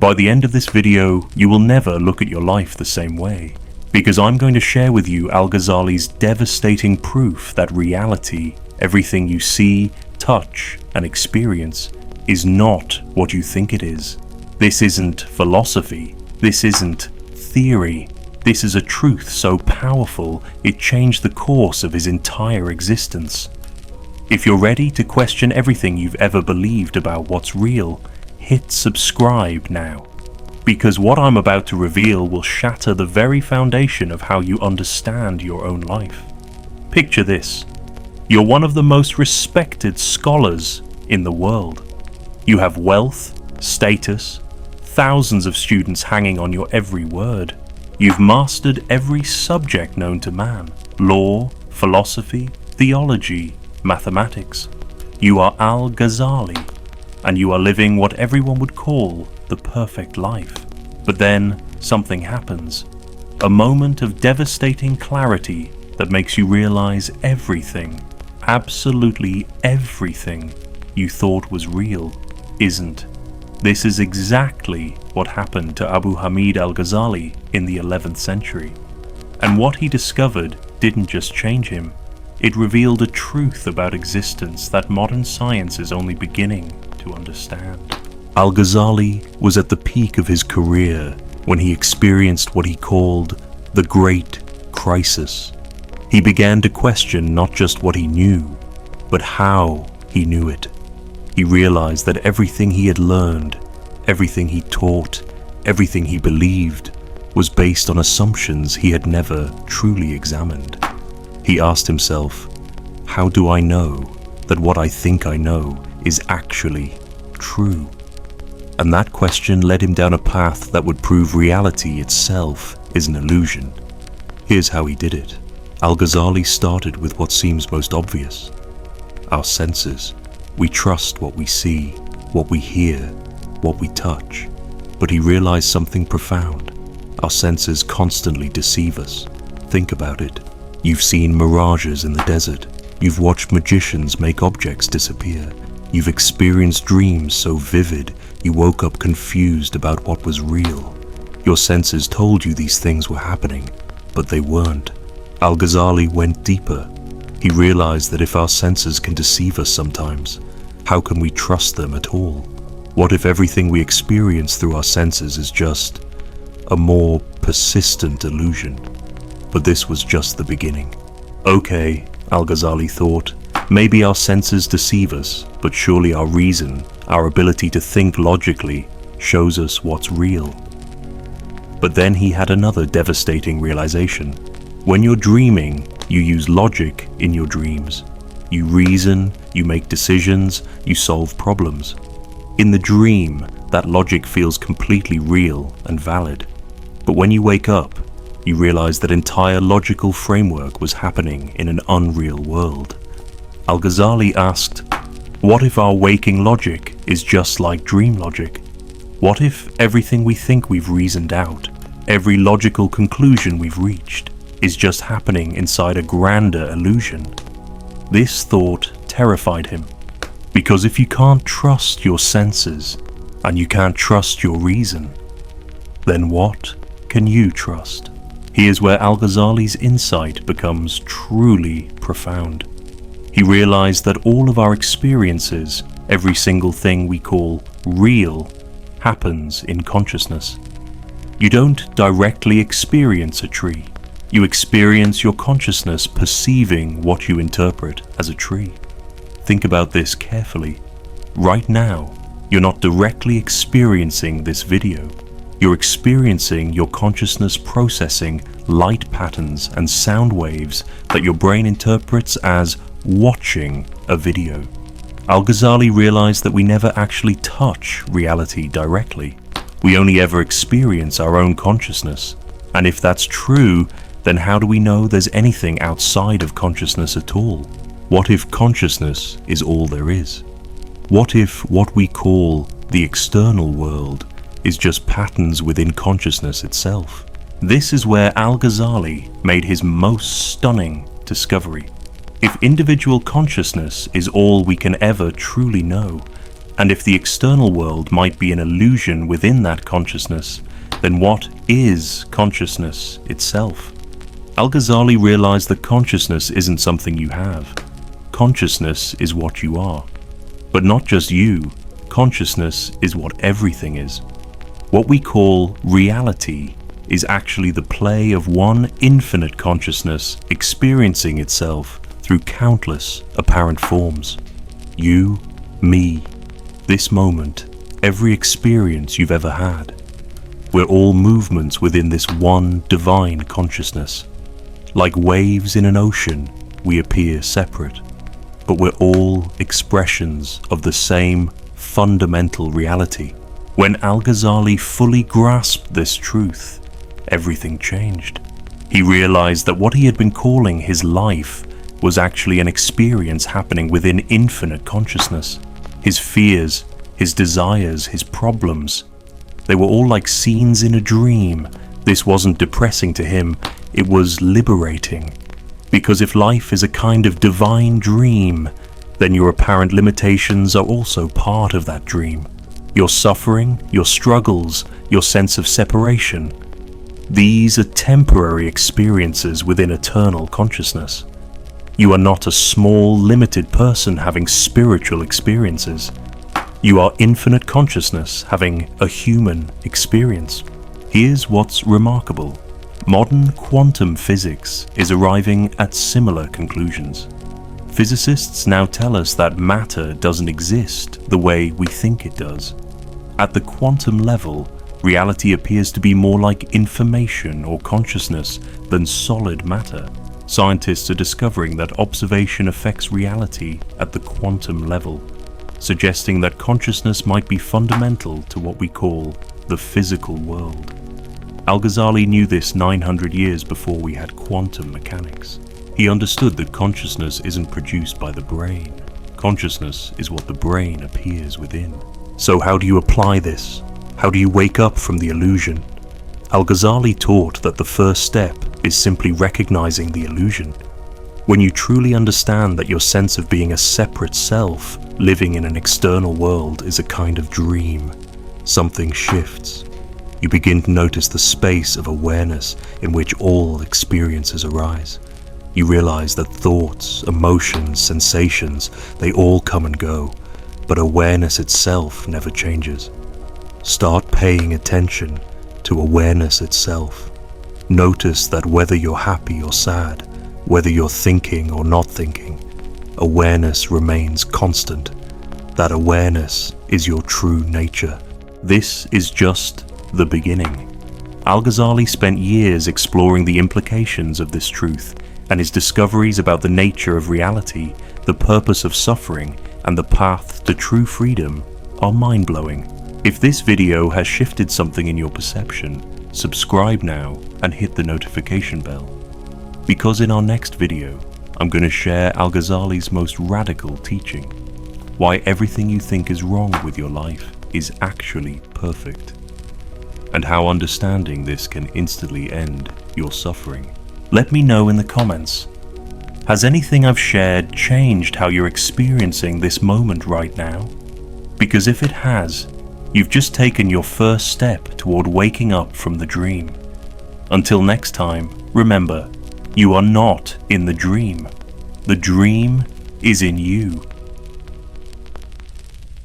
By the end of this video, you will never look at your life the same way, because I'm going to share with you Al-Ghazali's devastating proof that reality, everything you see, touch, and experience, is not what you think it is. This isn't philosophy. This isn't theory. This is a truth so powerful it changed the course of his entire existence. If you're ready to question everything you've ever believed about what's real, hit subscribe now. Because what I'm about to reveal will shatter the very foundation of how you understand your own life. Picture this. You're one of the most respected scholars in the world. You have wealth, status, thousands of students hanging on your every word. You've mastered every subject known to man: law, philosophy, theology, mathematics. You are Al-Ghazali, and you are living what everyone would call the perfect life. But then something happens. A moment of devastating clarity that makes you realize everything, absolutely everything you thought was real isn't. This is exactly what happened to Abu Hamid al-Ghazali in the 11th century. And what he discovered didn't just change him. It revealed a truth about existence that modern science is only beginning to understand. Al-Ghazali was at the peak of his career when he experienced what he called the Great Crisis. He began to question not just what he knew, but how he knew it. He realized that everything he had learned, everything he taught, everything he believed, was based on assumptions he had never truly examined. He asked himself, how do I know that what I think I know is actually true? And that question led him down a path that would prove reality itself is an illusion. Here's how he did it. Al-Ghazali started with what seems most obvious: our senses. We trust what we see, what we hear, what we touch. But he realized something profound. Our senses constantly deceive us. Think about it. You've seen mirages in the desert. You've watched magicians make objects disappear. You've experienced dreams so vivid you woke up confused about what was real. Your senses told you these things were happening, but they weren't. Al-Ghazali went deeper. He realized that if our senses can deceive us sometimes, how can we trust them at all? What if everything we experience through our senses is just a more persistent illusion? But this was just the beginning. Okay, Al-Ghazali thought, maybe our senses deceive us, but surely our reason, our ability to think logically, shows us what's real. But then he had another devastating realization. When you're dreaming, you use logic in your dreams. You reason, you make decisions, you solve problems. In the dream, that logic feels completely real and valid. But when you wake up, you realize that entire logical framework was happening in an unreal world. Al-Ghazali asked, what if our waking logic is just like dream logic? What if everything we think we've reasoned out, every logical conclusion we've reached, is just happening inside a grander illusion? This thought terrified him, because if you can't trust your senses and you can't trust your reason, then what can you trust? Here's where Al-Ghazali's insight becomes truly profound. He realized that all of our experiences, every single thing we call real, happens in consciousness. You don't directly experience a tree. You experience your consciousness perceiving what you interpret as a tree. Think about this carefully. Right now, you're not directly experiencing this video. You're experiencing your consciousness processing light patterns and sound waves that your brain interprets as watching a video. Al-Ghazali realized that we never actually touch reality directly. We only ever experience our own consciousness. And if that's true, then how do we know there's anything outside of consciousness at all? What if consciousness is all there is? What if what we call the external world is just patterns within consciousness itself? This is where Al-Ghazali made his most stunning discovery. If individual consciousness is all we can ever truly know, And if the external world might be an illusion within that consciousness, then what is consciousness itself? Al-Ghazali realized that consciousness isn't something you have. Consciousness is what you are. But not just you, consciousness is what everything is. What we call reality is actually the play of one infinite consciousness experiencing itself through countless apparent forms. You, me, this moment, every experience you've ever had. We're all movements within this one divine consciousness. Like waves in an ocean, we appear separate, but we're all expressions of the same fundamental reality. When Al-Ghazali fully grasped this truth, everything changed. He realized that what he had been calling his life was actually an experience happening within infinite consciousness. His fears, his desires, his problems, they were all like scenes in a dream. This wasn't depressing to him, it was liberating. Because if life is a kind of divine dream, then your apparent limitations are also part of that dream. Your suffering, your struggles, your sense of separation. These are temporary experiences within eternal consciousness. You are not a small, limited person having spiritual experiences. You are infinite consciousness having a human experience. Here's what's remarkable. Modern quantum physics is arriving at similar conclusions. Physicists now tell us that matter doesn't exist the way we think it does. At the quantum level, reality appears to be more like information or consciousness than solid matter. Scientists are discovering that observation affects reality at the quantum level, suggesting that consciousness might be fundamental to what we call the physical world. Al-Ghazali knew this 900 years before we had quantum mechanics. He understood that consciousness isn't produced by the brain. Consciousness is what the brain appears within. So how do you apply this? How do you wake up from the illusion? Al-Ghazali taught that the first step is simply recognizing the illusion. When you truly understand that your sense of being a separate self living in an external world is a kind of dream, something shifts. You begin to notice the space of awareness in which all experiences arise. You realize that thoughts, emotions, sensations, they all come and go, but awareness itself never changes. Start paying attention to awareness itself. Notice that whether you're happy or sad, whether you're thinking or not thinking, awareness remains constant. That awareness is your true nature. This is just the beginning. Al-Ghazali spent years exploring the implications of this truth, and his discoveries about the nature of reality, the purpose of suffering, and the path to true freedom are mind-blowing. If this video has shifted something in your perception, subscribe now and hit the notification bell. Because in our next video, I'm going to share Al-Ghazali's most radical teaching, why everything you think is wrong with your life is actually perfect, and how understanding this can instantly end your suffering. Let me know in the comments. Has anything I've shared changed how you're experiencing this moment right now? Because if it has, you've just taken your first step toward waking up from the dream. Until next time, remember, you are not in the dream. The dream is in you.